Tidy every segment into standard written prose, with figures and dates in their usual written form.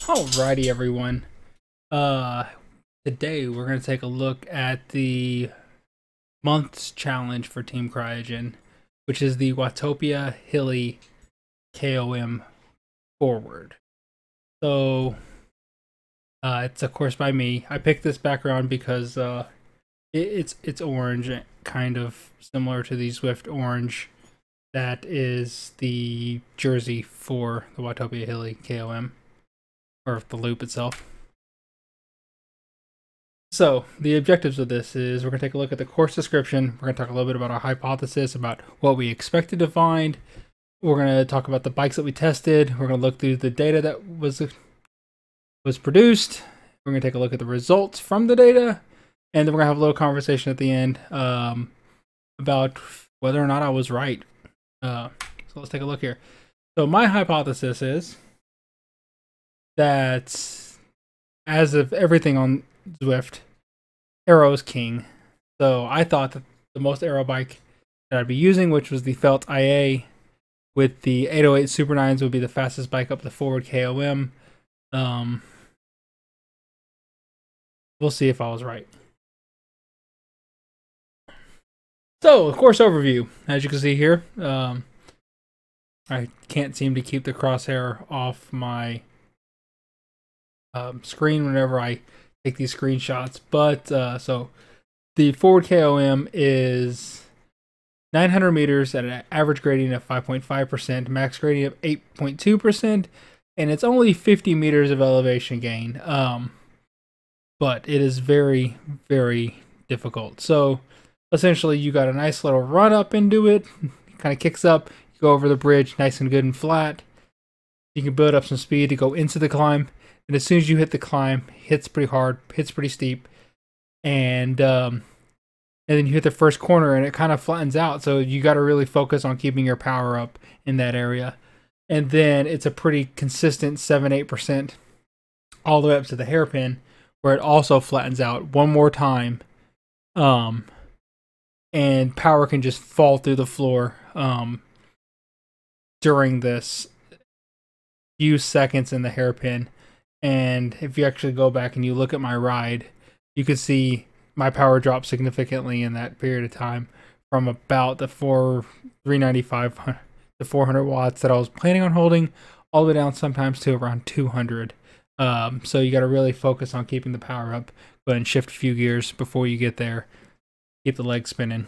Alrighty, everyone. Uh, Today we're gonna take a look at the month's challenge for Team Cryogen, which is the Watopia Hilly KOM forward. So, it's of course by me. I picked this background because it's orange, kind of similar to the Zwift orange. That is the jersey for the Watopia Hilly KOM, or the loop itself. So, the objectives of this is we're going to take a look at the course description. We're going to talk a little bit about our hypothesis, about what we expected to find. We're going to talk about the bikes that we tested. We're going to look through the data that was produced. We're going to take a look at the results from the data. And then we're going to have a little conversation at the end about whether or not I was right. So let's take a look here. So my hypothesis is that as of everything on Zwift, aero is king. So I thought that the most aero bike that I'd be using, which was the Felt IA with the 808 Super 9s, would be the fastest bike up the forward KOM. We'll see if I was right. So, course overview. As you can see here, I can't seem to keep the crosshair off my screen whenever I take these screenshots. But so the forward KOM is 900 meters at an average gradient of 5.5%, max gradient of 8.2%, and it's only 50 meters of elevation gain. But it is very, very difficult. So essentially, you got a nice little run up into it. It kind of kicks up. You go over the bridge, nice and good and flat. You can build up some speed to go into the climb. And as soon as you hit the climb, hits pretty hard, hits pretty steep, and then you hit the first corner, and it kind of flattens out. So you got to really focus on keeping your power up in that area. And then it's a pretty consistent 7-8% all the way up to the hairpin, where it also flattens out one more time. And power can just fall through the floor during this few seconds in the hairpin. And if you actually go back and you look at my ride, you can see my power drop significantly in that period of time, from about the 395 to 400 watts that I was planning on holding, all the way down sometimes to around 200. So you got to really focus on keeping the power up. Go ahead and shift a few gears before you get there. Keep the legs spinning.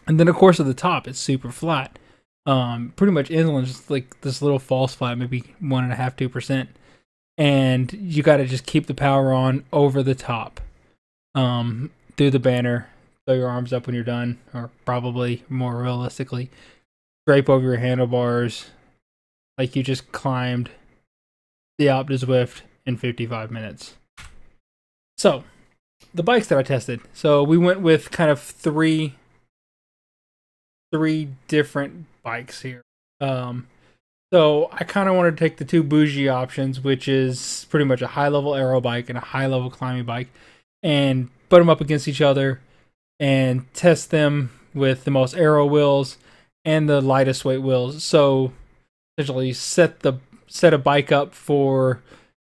And then of course at the top, it's super flat. Pretty much inland, just like this little false flat, maybe 1.5–2%. And you got to just keep the power on over the top, through the banner. Throw your arms up when you're done, or probably more realistically, drape over your handlebars like you just climbed the Alpe d'Huez Zwift in 55 minutes. So, the bikes that I tested. So we went with kind of three different bikes here. So I kind of wanted to take the two bougie options, which is pretty much a high-level aero bike and a high-level climbing bike, and put them up against each other and test them with the most aero wheels and the lightest weight wheels. So essentially set a bike up for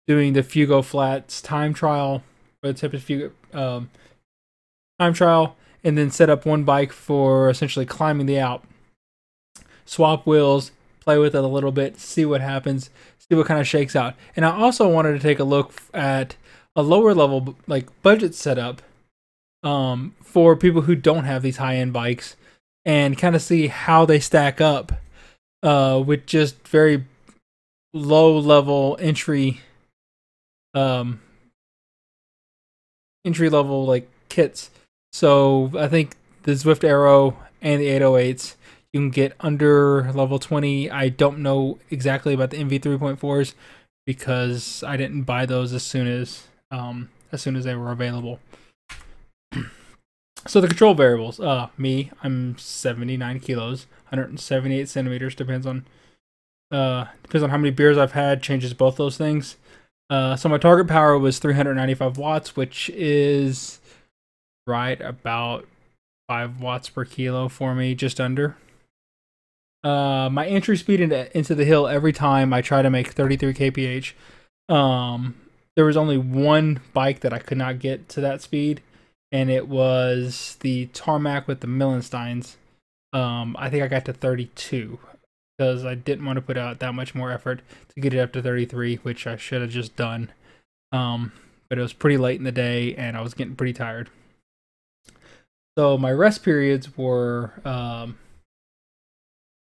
doing the Fugo Flats time trial, or the Tempest Fugo time trial, and then set up one bike for essentially climbing the Alp. Swap wheels, play with it a little bit, see what happens, see what kind of shakes out. And I also wanted to take a look at a lower level, like, budget setup for people who don't have these high-end bikes, and kind of see how they stack up with just very low level entry level like kits. So I think the Zwift Aero and the 808s, you can get under level 20. I don't know exactly about the MV 3.4s because I didn't buy those as soon as they were available. So the control variables, I'm 79 kilos, 178 centimeters, depends on how many beers I've had, changes both those things. So my target power was 395 watts, which is right about 5 watts per kilo for me, just under. My entry speed into the hill every time I try to make 33 kph. There was only one bike that I could not get to that speed, and it was the tarmac with the Millensteins. I think I got to 32 because I didn't want to put out that much more effort to get it up to 33, which I should have just done. But it was pretty late in the day, and I was getting pretty tired. So my rest periods were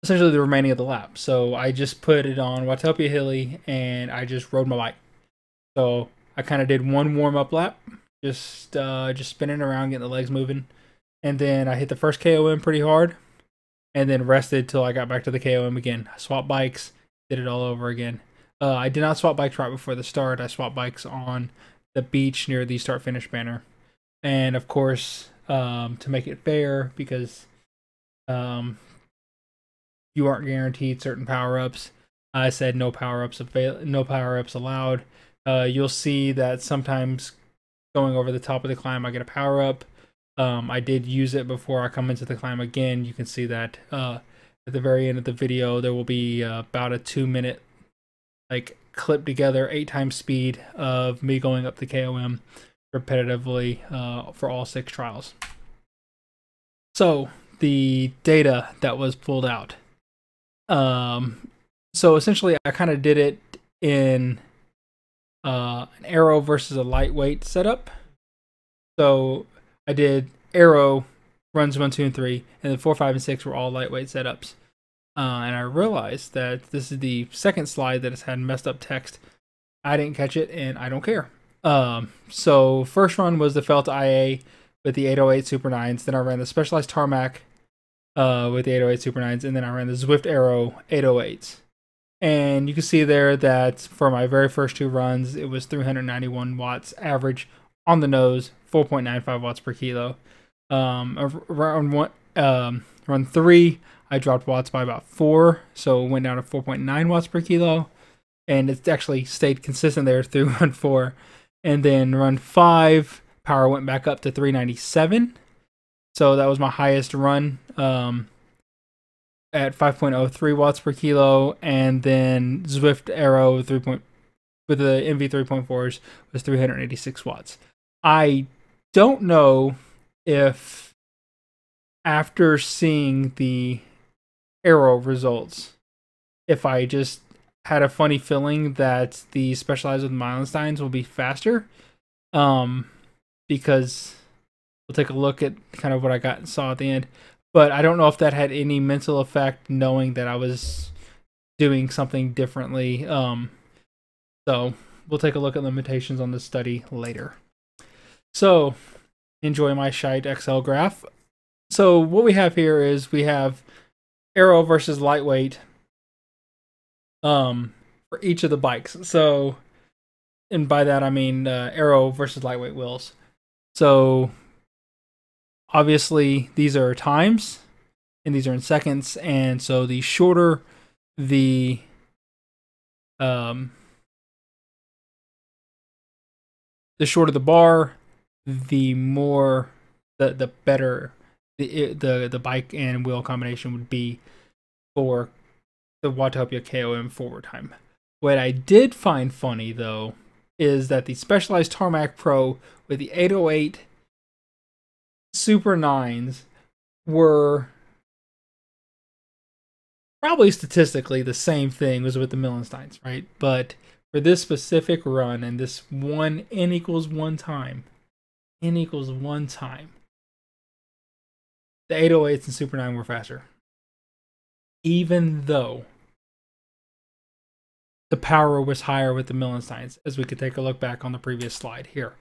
essentially the remaining of the lap. So I just put it on Watopia Hilly, and I just rode my bike. So I kind of did one warm-up lap, just spinning around, getting the legs moving. And then I hit the first KOM pretty hard, and then rested till I got back to the KOM again. I swapped bikes, did it all over again. I did not swap bikes right before the start. I swapped bikes on the beach near the start-finish banner. And of course, to make it fair, because you aren't guaranteed certain power-ups, I said no power-ups allowed. You'll see that sometimes going over the top of the climb, I get a power-up. I did use it before I come into the climb again. You can see that at the very end of the video, there will be about a 2-minute like clip together 8 times speed of me going up the KOM repetitively for all 6 trials. So the data that was pulled out. So essentially I kind of did it in an aero versus a lightweight setup. So I did aero runs 1, 2, and 3, and then 4, 5, and 6 were all lightweight setups. And I realized that this is the second slide that has had messed up text. I didn't catch it, and I don't care. So first run was the Felt IA with the 808 Super 9s. Then I ran the Specialized Tarmac with the 808 Super 9s, and then I ran the Zwift Aero 808s. And you can see there that for my very first 2 runs, it was 391 watts average on the nose, 4.95 watts per kilo. Run 3, I dropped watts by about 4, so it went down to 4.9 watts per kilo, and it's actually stayed consistent there through run 4. And then run 5, power went back up to 397, so that was my highest run at 5.03 watts per kilo. And then Zwift Aero with the MV 3.4s was 386 watts. I don't know if after seeing the Aero results, if I just had a funny feeling that the Specialized with Millensteins will be faster, because we'll take a look at kind of what I saw at the end. But I don't know if that had any mental effect, knowing that I was doing something differently. So we'll take a look at limitations on this study later. So enjoy my shite Excel graph. So what we have here is we have aero versus lightweight for each of the bikes. So, and by that I mean aero versus lightweight wheels. So obviously these are times and these are in seconds, and so the shorter the shorter the bar, the more the better the bike and wheel combination would be for the Watopia KOM forward time. What I did find funny though is that the Specialized Tarmac Pro with the 808 Super 9s were probably statistically the same thing as with the Millensteins, right? But for this specific run and this one n equals 1 time, the 808s and Super 9 were faster, even though the power was higher with the Millensteins, as we could take a look back on the previous slide here.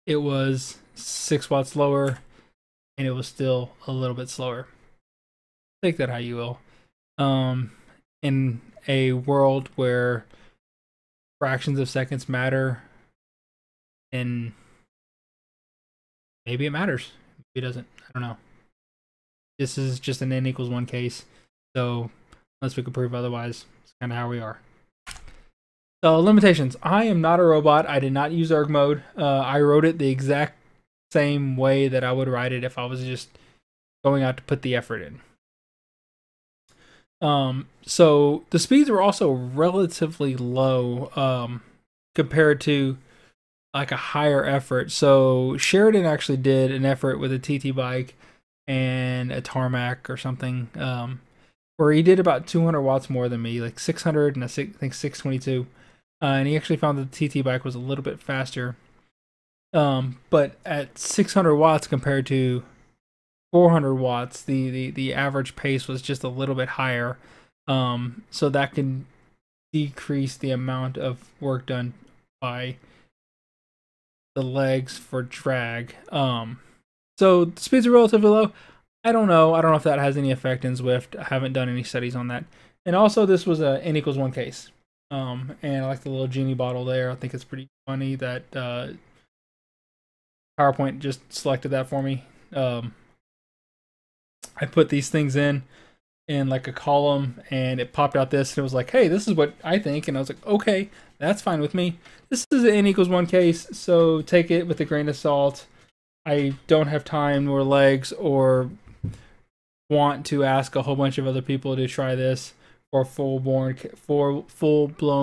It was 6 watts lower, and it was still a little bit slower. Take that how you will. In a world where fractions of seconds matter, and maybe it matters, maybe it doesn't, I don't know. This is just an n equals 1 case, so unless we can prove otherwise, it's kind of how we are. So limitations. I am not a robot. I did not use erg mode. I wrote it the exact same way that I would write it if I was just going out to put the effort in. So the speeds were also relatively low compared to like a higher effort. So Sheridan actually did an effort with a TT bike and a tarmac or something, where he did about 200 watts more than me, like 600 and I think 622. And he actually found that the TT bike was a little bit faster. But at 600 watts compared to 400 watts, the average pace was just a little bit higher. So that can decrease the amount of work done by the legs for drag. So the speeds are relatively low. I don't know. I don't know if that has any effect in Zwift. I haven't done any studies on that. And also, this was a n=1 case. And I like the little genie bottle there. I think it's pretty funny that PowerPoint just selected that for me. I put these things in like a column, and it popped out this, and it was like, hey, this is what I think. And I was like, okay, that's fine with me. This is an n=1 case, so take it with a grain of salt. I don't have time or legs or want to ask a whole bunch of other people to try this for full-blown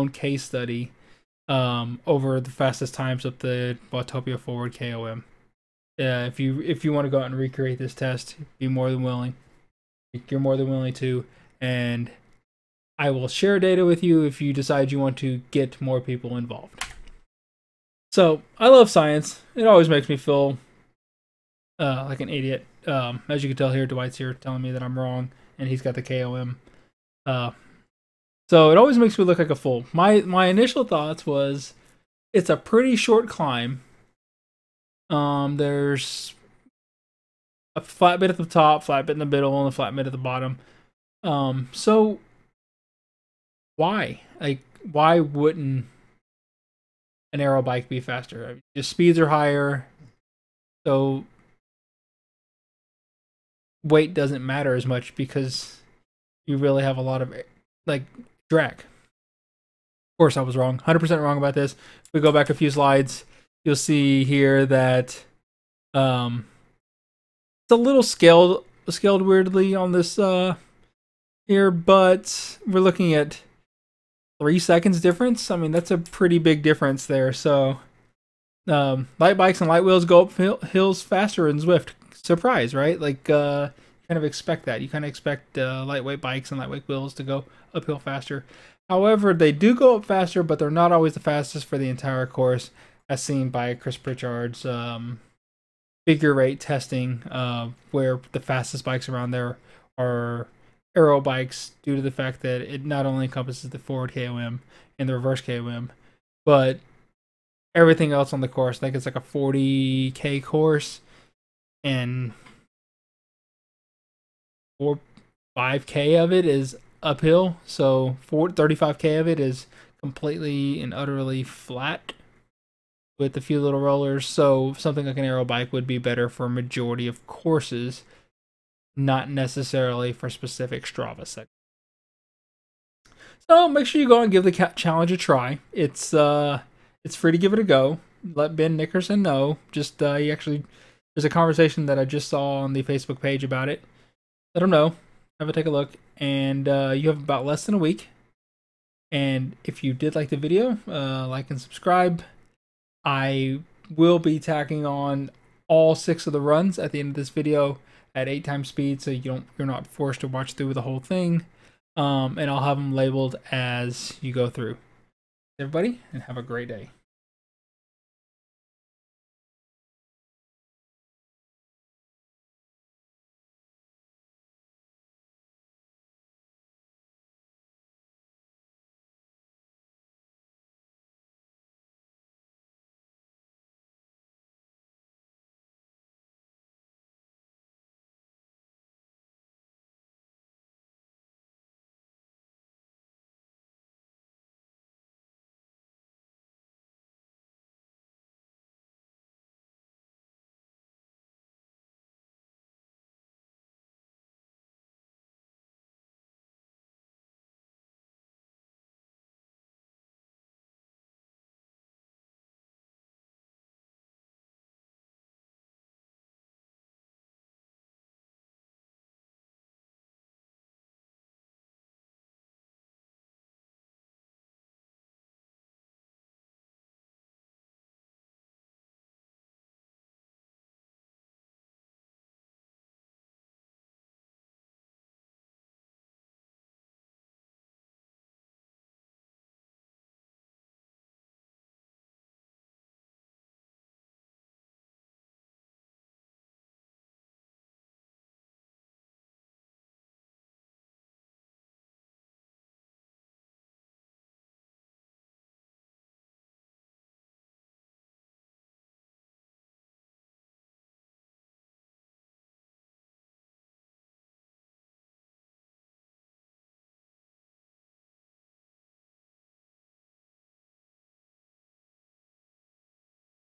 case study over the fastest times of the Watopia Forward KOM. If you want to go out and recreate this test, be more than willing. You're more than willing to, and I will share data with you if you decide you want to get more people involved. So I love science. It always makes me feel like an idiot. As you can tell here, Dwight's here telling me that I'm wrong, and he's got the KOM. So it always makes me look like a fool. My initial thoughts was it's a pretty short climb. There's a flat bit at the top, flat bit in the middle, and a flat bit at the bottom. So why? Like, why wouldn't an aero bike be faster? I mean, the speeds are higher, so weight doesn't matter as much because you really have a lot of like drag. Of course, I was wrong, 100% wrong about this. If we go back a few slides, you'll see here that it's a little scaled weirdly on this here, but we're looking at 3 seconds difference. I mean, that's a pretty big difference there. So light bikes and light wheels go up hills faster in Zwift. Surprise, right? Like kind of expect that. You kind of expect lightweight bikes and lightweight wheels to go uphill faster. However, they do go up faster, but they're not always the fastest for the entire course, as seen by Chris Pritchard's figure eight testing, where the fastest bikes around there are aero bikes, due to the fact that it not only encompasses the forward KOM and the reverse KOM, but everything else on the course. I think it's like a 40K course, and 5K of it is uphill, so 35K of it is completely and utterly flat with a few little rollers. So something like an aero bike would be better for a majority of courses, not necessarily for specific Strava segments. So make sure you go and give the challenge a try. It's free to give it a go. Let Ben Nickerson know. Just there's a conversation that I just saw on the Facebook page about it. Let him know. Have a take a look. And you have about less than a week. And if you did like the video, like and subscribe. I will be tacking on all 6 of the runs at the end of this video at 8 times speed, so you're not forced to watch through the whole thing. And I'll have them labeled as you go through. Everybody, and have a great day.